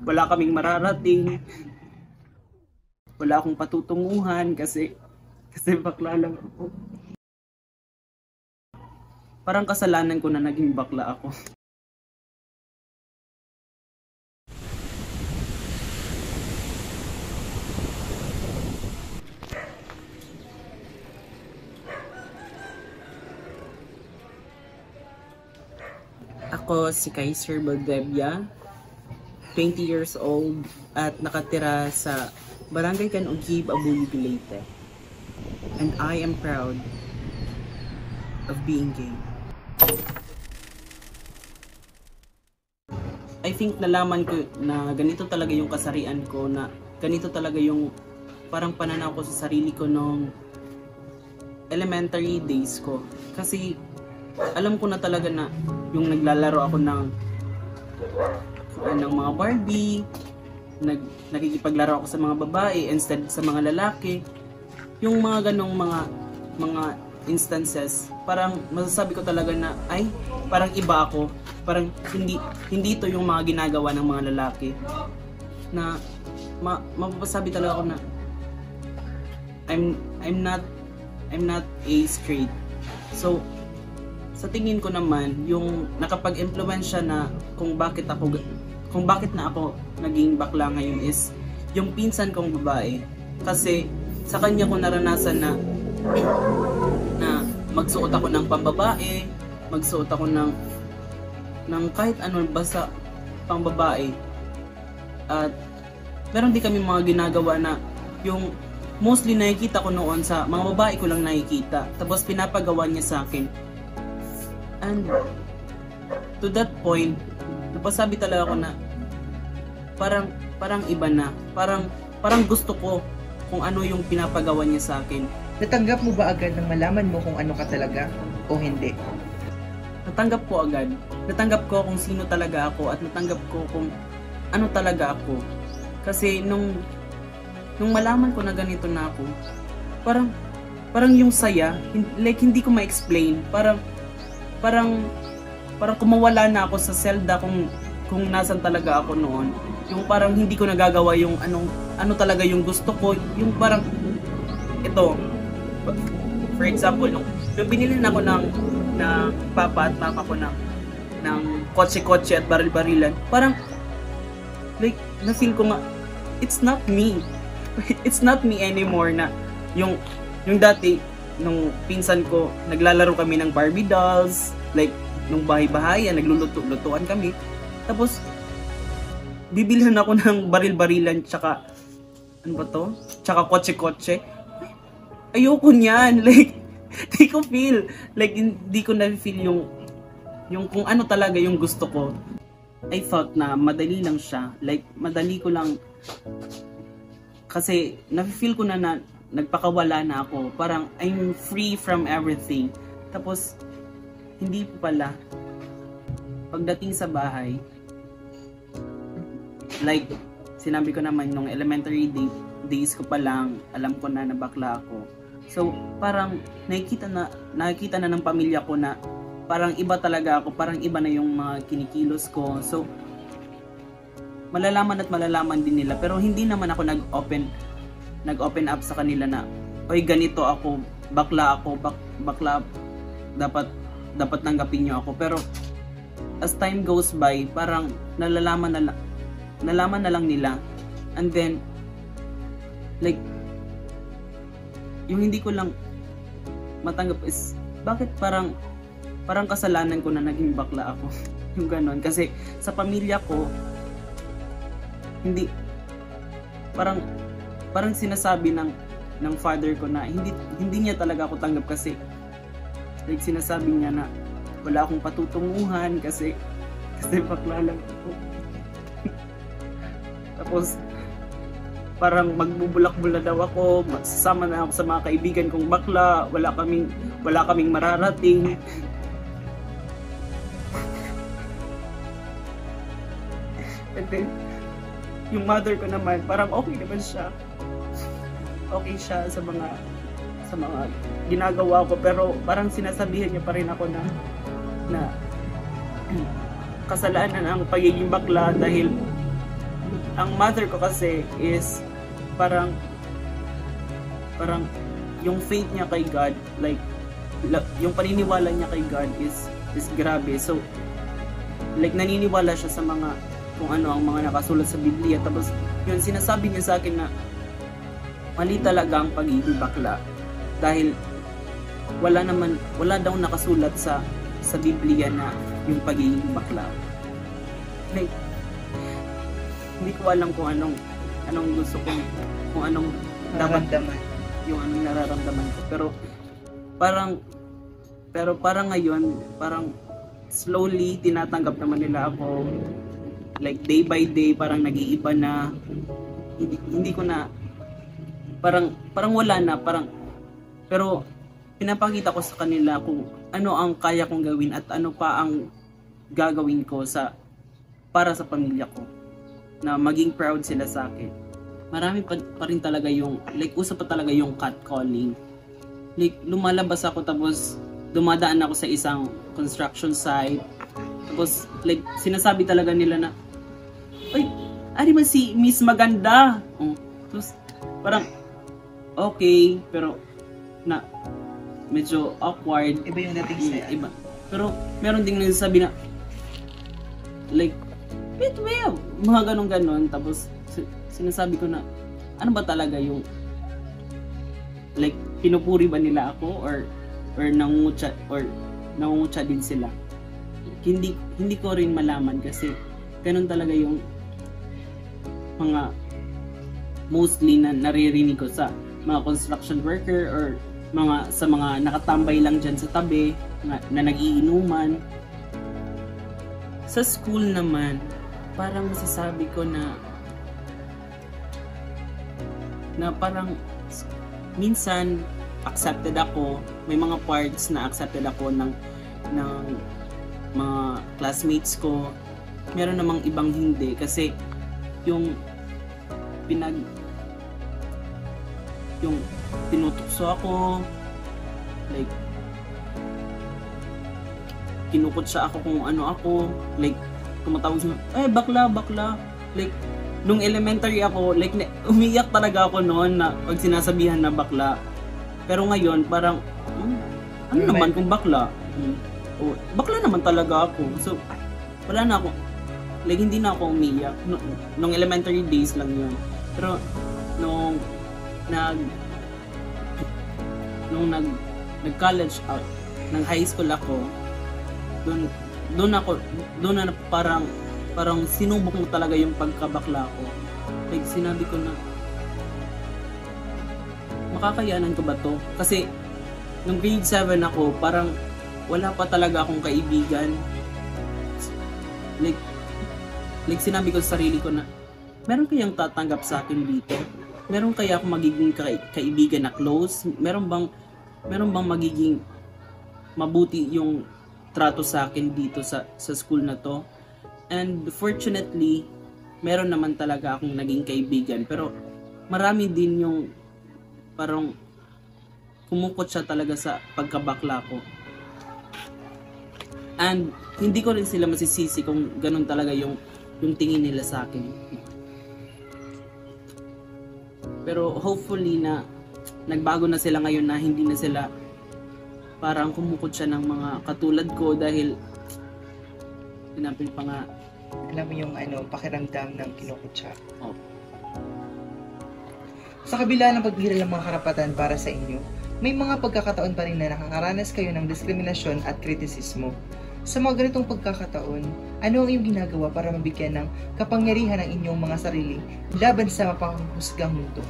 wala kaming mararating. Wala akong patutunguhan kasi bakla lang ako. Parang kasalanan ko na naging bakla ako. Ako si Kaiser Valdevia, 20 years old at nakatira sa Barangay Canugib, Abuyog, Leyte. And I am proud of being gay. I think nalaman ko na ganito talaga yung kasarian ko, na ganito talaga yung parang pananaw ko sa sarili ko nung elementary days ko. Kasi alam ko na talaga na yung naglalaro ako ng mga Barbie, nakikipaglaro ako sa mga babae instead sa mga lalaki. Yung mga ganong mga instances, parang masasabi ko talaga na ay parang iba ako, parang hindi ito yung mga ginagawa ng mga lalaki, na mapapasabi talaga ako na I'm not a straight. So sa tingin ko naman, yung nakapag-impluwensya na kung bakit na ako naging bakla ngayon is yung pinsan kong babae. Kasi sa kanya ko naranasan na magsuot ako ng pambabae, magsuot ako ng kahit ano basta pambabae. At meron din kami mga ginagawa na yung mostly nakikita ko noon sa mga babae ko lang nakikita, tapos pinapagawa niya sa akin. And to that point, napasabi talaga ako na parang iba na. Parang gusto ko kung ano yung pinapagawa niya sa akin. Natanggap mo ba agad nang malaman mo kung ano ka talaga o hindi? Natanggap ko agad. Natanggap ko kung sino talaga ako at natanggap ko kung ano talaga ako. Kasi nung malaman ko na ganito na ako, parang yung saya, like hindi ko ma-explain. Parang kumawala na ako sa Zelda kung nasan talaga ako noon. Yung parang hindi ko nagagawa yung ano talaga yung gusto ko. Yung parang ito, for example, nung binili na ako ng papa at mama ko ng kotse-kotse at baril-barilan, parang like na-feel ko nga it's not me. It's not me anymore. Na yung dati nung pinsan ko, naglalaro kami ng Barbie dolls, like nung bahay-bahayan, nagluluto-lutuan kami. Tapos bibilhan ako ng baril-barilan tsaka ano ba to? Tsaka kotse-kotse. Ayoko niyan. Like hindi ko feel, like hindi ko na feel yung kung ano talaga yung gusto ko. I thought na madali lang siya. Like madali ko lang kasi na-feel ko na nagpakawala na ako. Parang I'm free from everything. Tapos hindi po pala. Pagdating sa bahay, like sinabi ko naman nung elementary days ko pa lang, alam ko na bakla ako. So parang nakikita na ng pamilya ko na parang iba talaga ako, parang iba na yung mga kinikilos ko. So malalaman din nila, pero hindi naman ako nag-open up sa kanila na oy ganito ako, bakla dapat tanggapin niyo ako. Pero as time goes by, parang nalaman na lang nila. And then like yung hindi ko lang matanggap is bakit parang kasalanan ko na naging bakla ako. Yung ganon, kasi sa pamilya ko hindi parang sinasabi ng father ko na hindi niya talaga ako tanggap, kasi like sinasabi niya na wala akong patutunguhan kasi bakla lang ako. Tapos parang magbubulak-bula daw ako, sasama na ako sa mga kaibigan kong bakla, wala kaming mararating. And then yung mother ko naman, parang okay naman siya. Okay siya sa mga ginagawa ko, pero parang sinasabihan niya pa rin ako na kasalanan ang pagiging bakla dahil ang mother ko kasi is parang yung faith niya kay God, like yung paniniwala niya kay God is grabe. So like naniniwala siya sa mga kung ano ang mga nakasulat sa Biblia. Tapos yun, sinasabi niya sa akin na mali talaga ang pagiging bakla dahil wala daw nakasulat sa Biblia na yung pagiging bakla. Like, hindi ko alam kung anong gusto ko, kung anong dapat yung anong nararamdaman ko. Pero parang ngayon, parang slowly tinatanggap naman nila ako. Like day by day parang nag-iiba na, hindi ko na parang wala na, pero pinapakita ko sa kanila kung ano ang kaya kong gawin at ano pa ang gagawin ko para sa pamilya ko, na maging proud sila sa akin. Marami pa rin talaga yung like usap pa talaga yung catcalling. Like lumalabas ako tapos dumadaan ako sa isang construction site, tapos like sinasabi talaga nila na, "Uy, ari man si Miss Maganda." Tapos parang okay, pero na medyo awkward. Iba yung dating sa'yo. Iba. Pero meron ding nagsasabi na like, wait, mga ganon. Tapos sinasabi ko na, ano ba talaga yung like, pinupuri ba nila ako or nangungutya din sila? Hindi ko rin malaman kasi ganun talaga yung mga mostly na naririnig ko sa mga construction worker or sa mga nakatambay lang dyan sa tabi na nagiinuman. Sa school naman, parang masasabi ko na parang minsan accepted ako, may mga parts na accepted ako ng mga classmates ko. Meron namang ibang hindi kasi yung tinutukso ako, like kinukutsa ako kung ano ako, like tumatawag sila, bakla, like nung elementary ako, like umiyak talaga ako noon na pag sinasabihan na bakla. Pero ngayon parang ano naman kung bakla, bakla naman talaga ako. So wala na ako, like hindi na ako umiyak nung elementary days lang yun. Pero nung nag-college out, ng high school ako, doon na parang sinubok mo talaga yung pagkabakla ko. Like sinabi ko na, makakayanan ko ba to? Kasi nung grade 7 ako, parang wala pa talaga akong kaibigan. Like sinabi ko sa sarili ko na, meron kayang tatanggap sa akin dito? Meron kaya akong magiging kaibigan na close? Meron bang magiging mabuti yung trato sa akin dito sa school na to? And fortunately, meron naman talaga akong naging kaibigan. Pero marami din yung parang kumukot siya talaga sa pagkabakla ko. And hindi ko rin sila masisisi kung ganun talaga yung tingin nila sa akin. Pero hopefully na nagbago na sila ngayon, na hindi na sila parang kumukot siya ng mga katulad ko dahil pinapil pa nga. Alam mo yung pakiramdam ng kinukutsa. Oh. Sa kabila ng pagbihira ng mga karapatan para sa inyo, may mga pagkakataon pa rin na nakakaranas kayo ng diskriminasyon at kritisismo. Sa mga ganitong pagkakataon, ano ang iyong ginagawa para mabigyan ng kapangyarihan ang inyong mga sarili laban sa mapanghusgang mundo?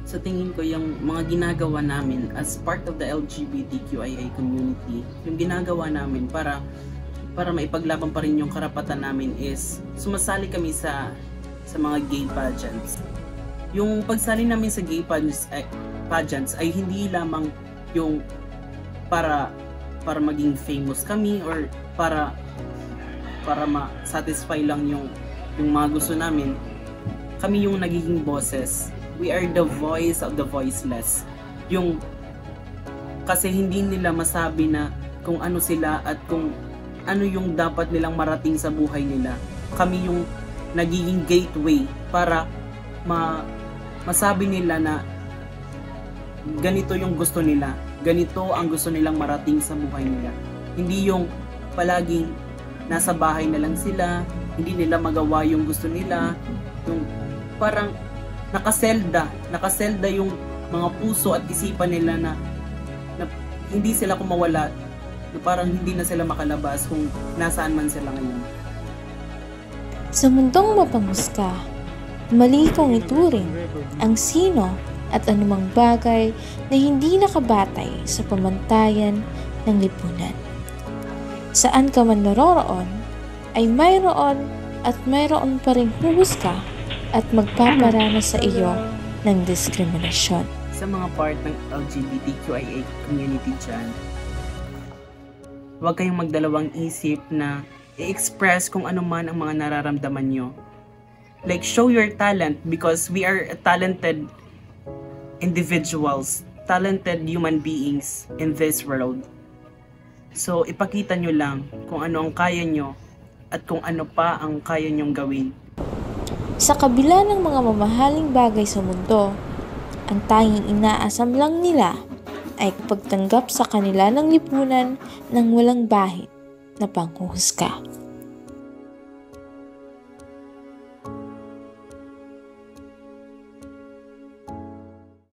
Sa tingin ko, yung mga ginagawa namin as part of the LGBTQIA community, yung ginagawa namin para maipaglaban pa rin yung karapatan namin is sumasali kami sa mga gay pageants. Yung pagsali namin sa gay pageants ay hindi lamang yung para maging famous kami or para ma-satisfy lang yung mga gusto namin. Kami yung nagiging boses. We are the voice of the voiceless. Kasi hindi nila masabi na kung ano sila at kung ano yung dapat nilang marating sa buhay nila. Kami yung nagiging gateway para masabi nila na ganito yung gusto nila, ganito ang gusto nilang marating sa buhay nila. Hindi yung palaging nasa bahay na lang sila, hindi nila magawa yung gusto nila, yung parang nakaselda yung mga puso at isipan nila na hindi sila kumawala, na parang hindi na sila makalabas kung nasaan man sila ngayon. Sa mundong mapanghusga, mali kong ituring ang sino at anumang bagay na hindi nakabatay sa pamantayan ng lipunan. Saan ka man naroroon, ay mayroon at mayroon pa ring huhusga at magpaparana sa iyo ng diskriminasyon. Sa mga part ng LGBTQIA community dyan, huwag kayong magdalawang isip na i-express kung ano man ang mga nararamdaman nyo. Like, show your talent because we are talented individuals, talented human beings in this world. So, ipakita nyo lang kung ano ang kaya nyo at kung ano pa ang kaya nyong gawin. Sa kabila ng mga mamahaling bagay sa mundo, ang tanging inaasam lang nila ay pagtanggap sa kanila ng lipunan ng walang bahid na panghuhusga.